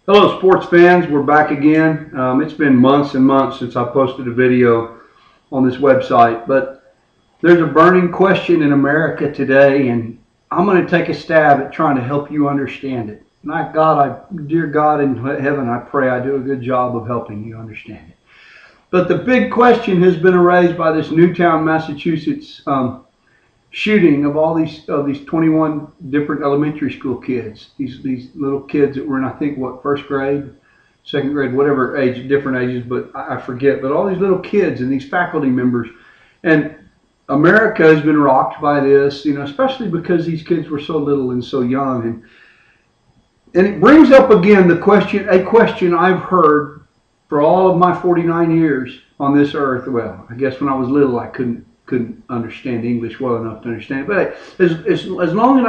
Hello, sports fans. We're back again. It's been months and months since I posted a video on this website, but there's a burning question in America today, and I'm going to take a stab at trying to help you understand it. Dear God in heaven, I pray I do a good job of helping you understand it. But the big question has been raised by this Newtown, Massachusetts shooting of these 21 different elementary school kids. These little kids that were in, I think, what, first grade, second grade, whatever age, different ages, but I forget. But all these little kids and these faculty members, and America has been rocked by this, especially because these kids were so little and so young, and it brings up again a question I've heard for all of my 49 years on this earth. Well, I guess when I was little, I couldn't understand English well enough to understand it. But as long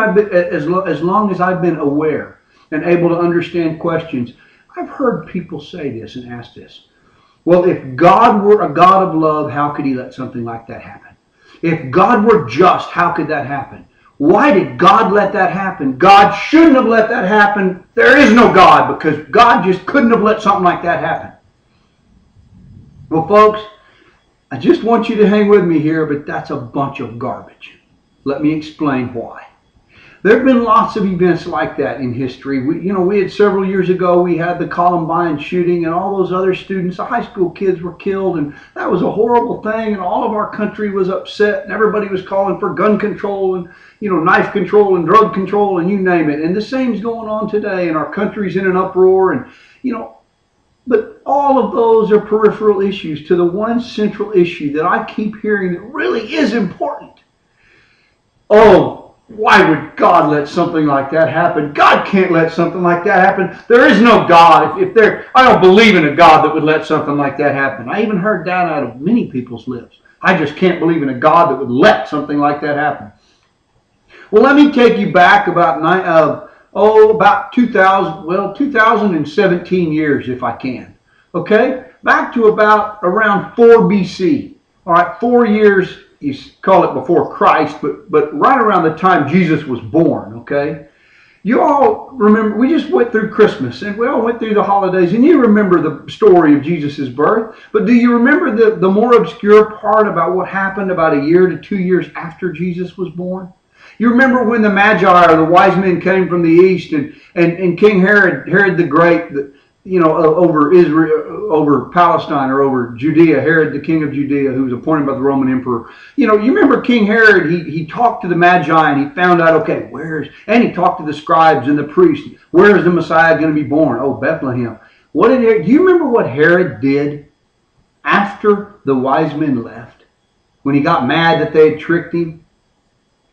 as I've been aware and able to understand questions, I've heard people say this and ask this. Well, if God were a God of love, how could he let something like that happen? If God were just, how could that happen? Why did God let that happen? God shouldn't have let that happen. There is no God, because God just couldn't have let something like that happen. Well, folks, I just want you to hang with me here, but that's a bunch of garbage. Let me explain why. There have been lots of events like that in history. We had several years ago, we had the Columbine shooting, and all those other students, the high school kids, were killed, and that was a horrible thing, and all of our country was upset, and everybody was calling for gun control and knife control and drug control and you name it. And the same's going on today, and our country's in an uproar, and but all of those are peripheral issues to the one central issue that I keep hearing that really is important. Oh, why would God let something like that happen? God can't let something like that happen. There is no God. I don't believe in a God that would let something like that happen. I even heard that out of many people's lips. I just can't believe in a God that would let something like that happen. Well, let me take you back about 2017 years, if I can. Okay? Back to around 4 BC. All right, 4 years, you call it before Christ, but right around the time Jesus was born, okay? You all remember, we just went through Christmas, and we all went through the holidays, and you remember the story of Jesus' birth, but do you remember the more obscure part about what happened about a year to 2 years after Jesus was born? You remember when the Magi, or the wise men, came from the east, and King Herod the Great, over Israel, over Palestine, or over Judea, Herod the king of Judea, who was appointed by the Roman emperor. You remember King Herod, he talked to the Magi, and he found out, okay, and he talked to the scribes and the priests, where is the Messiah going to be born? Oh, Bethlehem. Do you remember what Herod did after the wise men left? When he got mad that they had tricked him?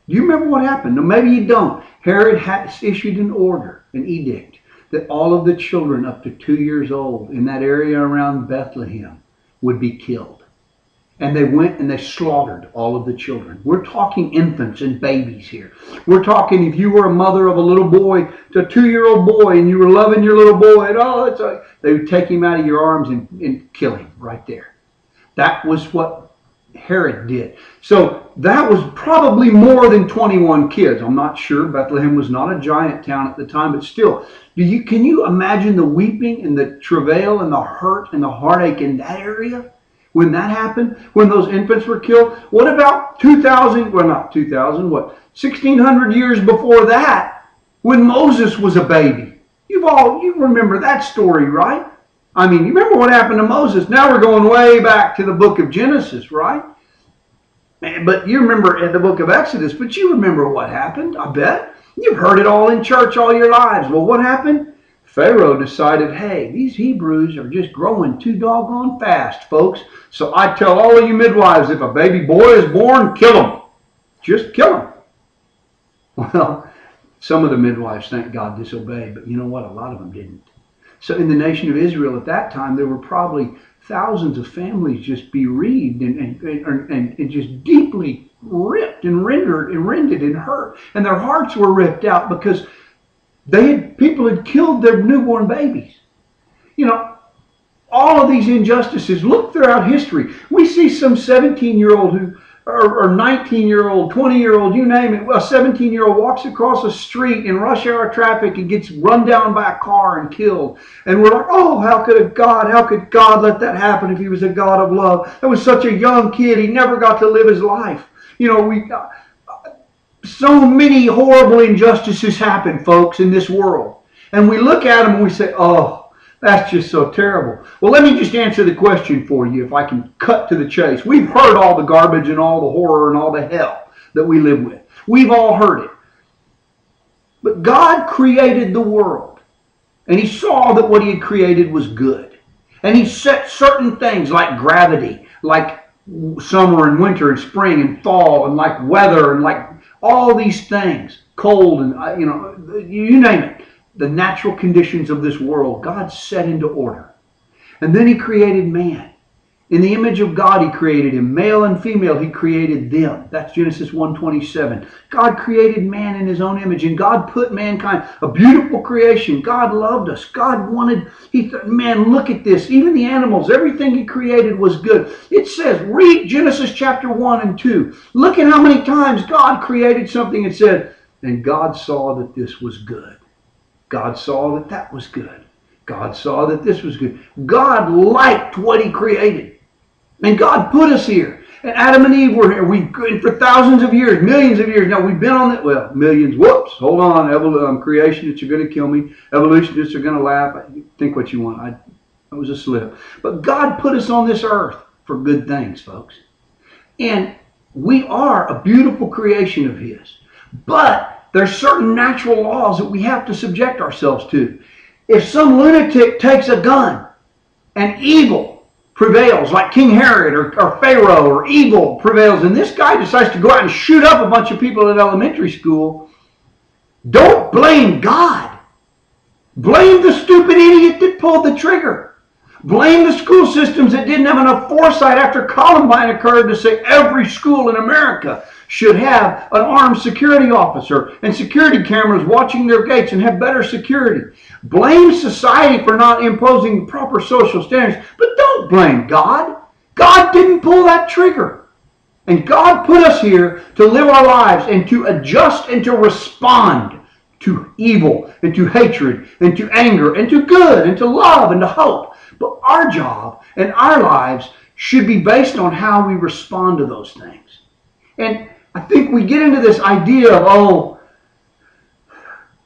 Do you remember what happened? No, maybe you don't. Herod issued an order, an edict, that all of the children up to 2 years old in that area around Bethlehem would be killed. And they went and they slaughtered all of the children. We're talking infants and babies here. We're talking, if you were a mother of a little boy, to a 2-year-old boy, and you were loving your little boy, and they would take him out of your arms and kill him right there. That was what Herod did. So that was probably more than 21 kids. I'm not sure. Bethlehem was not a giant town at the time, but still, can you imagine the weeping and the travail and the hurt and the heartache in that area when that happened, when those infants were killed? What about 1600 years before that, when Moses was a baby? You remember that story, right? I mean, you remember what happened to Moses. Now we're going way back to the book of Genesis, right? But you remember in the book of Exodus, but you remember what happened, I bet. You've heard it all in church all your lives. Well, what happened? Pharaoh decided, hey, these Hebrews are just growing too doggone fast, folks. So I tell all of you midwives, if a baby boy is born, kill him. Just kill him. Well, some of the midwives, thank God, disobeyed, but you know what? A lot of them didn't. So in the nation of Israel at that time, there were probably thousands of families just bereaved and just deeply ripped and rended and hurt. And their hearts were ripped out because people had killed their newborn babies. All of these injustices. Look throughout history. We see some 17-year-old or 19-year-old, 20-year-old, you name it, a 17-year-old walks across a street in rush hour traffic and gets run down by a car and killed. And we're like, oh, how could God let that happen if he was a God of love? That was such a young kid. He never got to live his life. You know, so many horrible injustices happen, folks, in this world. And we look at them and we say, oh, that's just so terrible. Well, let me just answer the question for you if I can cut to the chase. We've heard all the garbage and all the horror and all the hell that we live with. We've all heard it. But God created the world. And he saw that what he had created was good. And he set certain things like gravity, like summer and winter and spring and fall, and like weather and like all these things, cold and, you name it. The natural conditions of this world, God set into order. And then he created man. In the image of God, he created him. Male and female, he created them. That's Genesis 1:27. God created man in his own image, and God put mankind, a beautiful creation. God loved us. God wanted, he thought, man, look at this. Even the animals, everything he created was good. It says, read Genesis chapter 1 and 2. Look at how many times God created something and said, and God saw that this was good. God saw that that was good. God saw that this was good. God liked what he created. And God put us here. And Adam and Eve were here. For thousands of years, millions of years. Now we've been on that. Well, millions. Whoops. Hold on. Creationists are going to kill me. Evolutionists are going to laugh. Think what you want. That was a slip. But God put us on this earth for good things, folks. And we are a beautiful creation of his. But there's certain natural laws that we have to subject ourselves to. If some lunatic takes a gun and evil prevails, like King Herod or Pharaoh, or evil prevails, and this guy decides to go out and shoot up a bunch of people at elementary school, don't blame God. Blame the stupid idiot that pulled the trigger. Blame the school systems that didn't have enough foresight after Columbine occurred to say every school in America should have an armed security officer and security cameras watching their gates and have better security. Blame society for not imposing proper social standards, but don't blame God. God didn't pull that trigger. And God put us here to live our lives and to adjust and to respond to evil and to hatred and to anger and to good and to love and to hope. But our job and our lives should be based on how we respond to those things. And I think we get into this idea of, oh,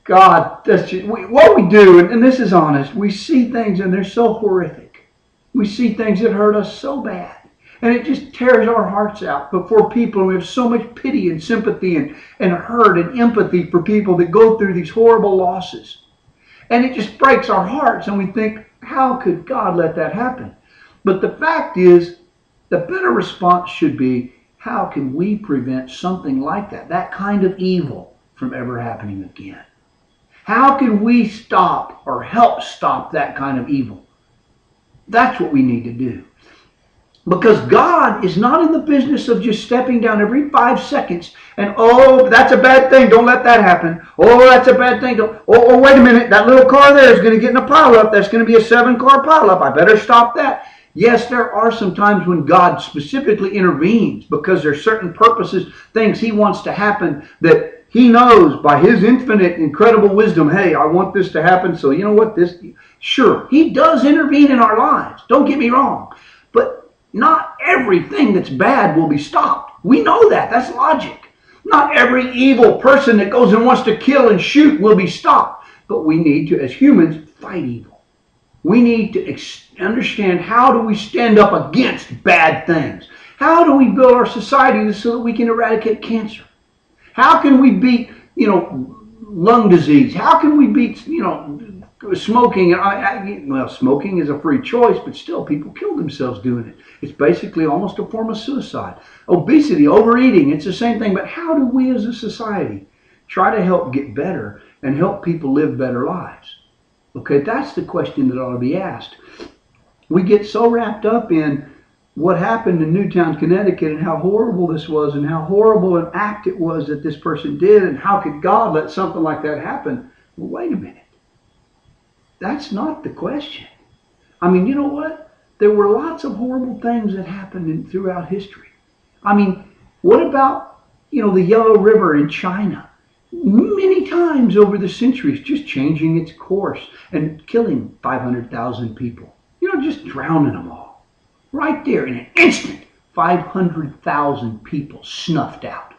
God, that's just, what we do, and this is honest, we see things and they're so horrific. We see things that hurt us so bad. And it just tears our hearts out before people. And we have so much pity and sympathy and hurt and empathy for people that go through these horrible losses. And it just breaks our hearts. And we think, how could God let that happen? But the fact is, the better response should be, how can we prevent something like that kind of evil, from ever happening again? How can we stop or help stop that kind of evil? That's what we need to do. Because God is not in the business of just stepping down every 5 seconds and, oh, that's a bad thing, don't let that happen. Oh, that's a bad thing. Oh, wait a minute, that little car there is going to get in a pileup. That's going to be a 7-car pileup. I better stop that. Yes, there are some times when God specifically intervenes because there's certain purposes, things he wants to happen that he knows by his infinite, incredible wisdom, hey, I want this to happen, so you know what, sure, he does intervene in our lives. Don't get me wrong. But not everything that's bad will be stopped. We know that. That's logic. Not every evil person that goes and wants to kill and shoot will be stopped. But we need to, as humans, fight evil. We need to understand, how do we stand up against bad things? How do we build our society so that we can eradicate cancer? How can we beat, lung disease? How can we beat, smoking? Well, smoking is a free choice, but still people kill themselves doing it. It's basically almost a form of suicide. Obesity, overeating, it's the same thing. But how do we as a society try to help get better and help people live better lives? Okay, that's the question that ought to be asked. We get so wrapped up in what happened in Newtown, Connecticut, and how horrible this was, and how horrible an act it was that this person did, and how could God let something like that happen? Well, wait a minute. That's not the question. I mean, you know what? There were lots of horrible things that happened throughout history. I mean, What about, the Yellow River in China? Many times over the centuries, just changing its course and killing 500,000 people. Just drowning them all. Right there in an instant, 500,000 people snuffed out.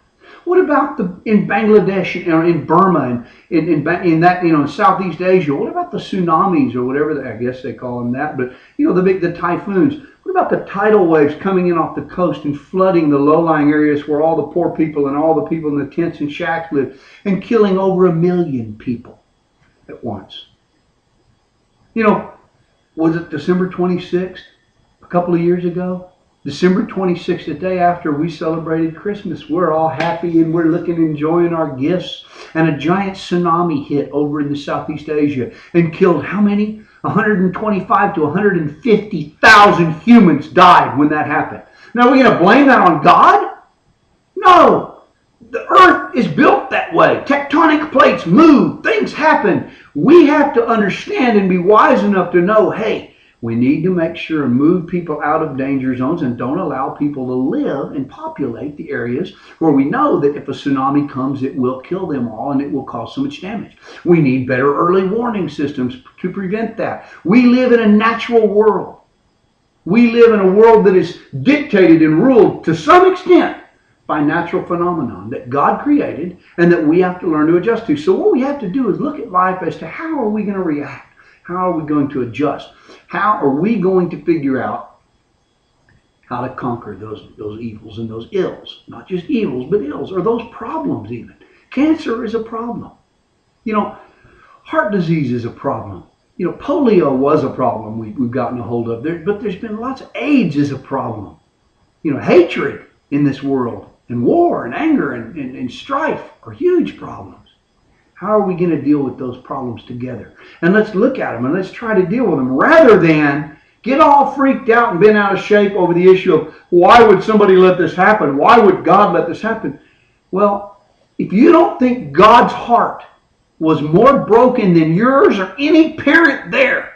What about in Bangladesh or in Burma and in that in Southeast Asia? What about the tsunamis or whatever I guess they call them that? But the typhoons. What about the tidal waves coming in off the coast and flooding the low-lying areas where all the poor people and all the people in the tents and shacks live and killing over 1 million people at once? Was it December 26th a couple of years ago? December 26th, the day after we celebrated Christmas. We're all happy and we're looking, enjoying our gifts. And a giant tsunami hit over in the Southeast Asia and killed how many? 125 to 150,000 humans died when that happened. Now, are we going to blame that on God? No. The earth is built that way. Tectonic plates move. Things happen. We have to understand and be wise enough to know, hey, we need to make sure and move people out of danger zones and don't allow people to live and populate the areas where we know that if a tsunami comes, it will kill them all and it will cause so much damage. We need better early warning systems to prevent that. We live in a natural world. We live in a world that is dictated and ruled to some extent by natural phenomenon that God created and that we have to learn to adjust to. So what we have to do is look at life as to how are we going to react? How are we going to adjust? How are we going to figure out how to conquer those evils and those ills? Not just evils, but ills, or those problems even. Cancer is a problem. Heart disease is a problem. Polio was a problem we've gotten a hold of. But there's been lots of AIDS is a problem. Hatred in this world, and war, and anger, and strife are huge problems. How are we going to deal with those problems together? And let's look at them and let's try to deal with them rather than get all freaked out and bent out of shape over the issue of why would somebody let this happen? Why would God let this happen? Well, if you don't think God's heart was more broken than yours or any parent there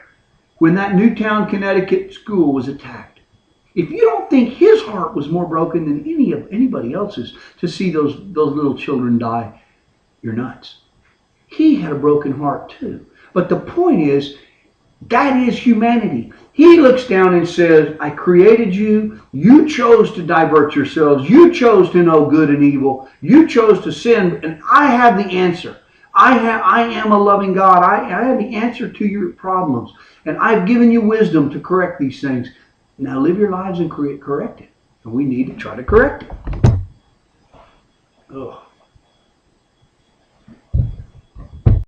when that Newtown, Connecticut school was attacked, if you don't think his heart was more broken than anybody else's to see those little children die, you're nuts. He had a broken heart too. But the point is, that is humanity. He looks down and says, I created you. You chose to divert yourselves. You chose to know good and evil. You chose to sin. And I have the answer. I am a loving God. I have the answer to your problems. And I've given you wisdom to correct these things. Now live your lives and correct it. And we need to try to correct it. Ugh.